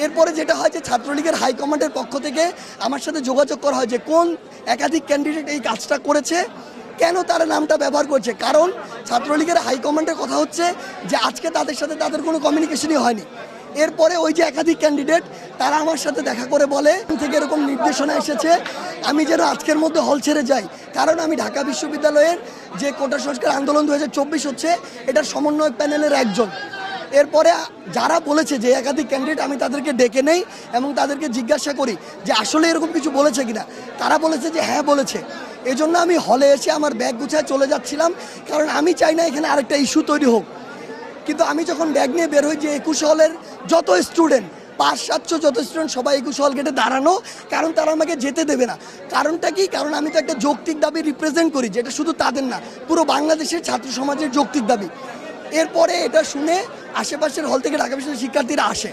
এরপরে যেটা হয় যে ছাত্রলীগের হাইকমান্ডের পক্ষ থেকে আমার সাথে যোগাযোগ করা হয় যে কোন একাধিক ক্যান্ডিডেট এই কাজটা করেছে, কেন তারা নামটা ব্যবহার করছে। কারণ ছাত্রলীগের হাইকমান্ডের কথা হচ্ছে যে আজকে তাদের সাথে তাদের কোনো কমিউনিকেশনই হয়নি। এরপরে ওই যে একাধিক ক্যান্ডিডেট তারা আমার সাথে দেখা করে বলে থেকে এরকম নির্দেশনা এসেছে আমি যেন আজকের মধ্যে হল ছেড়ে যাই, কারণ আমি ঢাকা বিশ্ববিদ্যালয়ের যে কোটা সংস্কার আন্দোলন 2024 হচ্ছে এটার সমন্বয় প্যানেলের একজন। এরপরে যারা বলেছে যে একাধিক ক্যান্ডিডেট আমি তাদেরকে ডেকে নেই এবং তাদেরকে জিজ্ঞাসা করি যে আসলে এরকম কিছু বলেছে কিনা, তারা বলেছে যে হ্যাঁ বলেছে। এজন্য আমি হলে এসে আমার ব্যাগ গুছায় চলে যাচ্ছিলাম, কারণ আমি চাই না এখানে আরেকটা ইস্যু তৈরি হোক। কিন্তু আমি যখন ব্যাগ নিয়ে বের হই যে 21 হলের যত স্টুডেন্ট 500-700 যত স্টুডেন্ট সবাই 21 হল গেটে দাঁড়ানো, কারণ তারা আমাকে যেতে দেবে না। কারণটা কি? কারণ আমি তো একটা যৌক্তিক দাবি রিপ্রেজেন্ট করি, যেটা শুধু তাদের না, পুরো বাংলাদেশের ছাত্র সমাজের যৌক্তিক দাবি। এরপরে এটা শুনে আশেপাশের হল থেকে ঢাকা বিশ্ববিদ্যালয়ের শিক্ষার্থীরা আসে।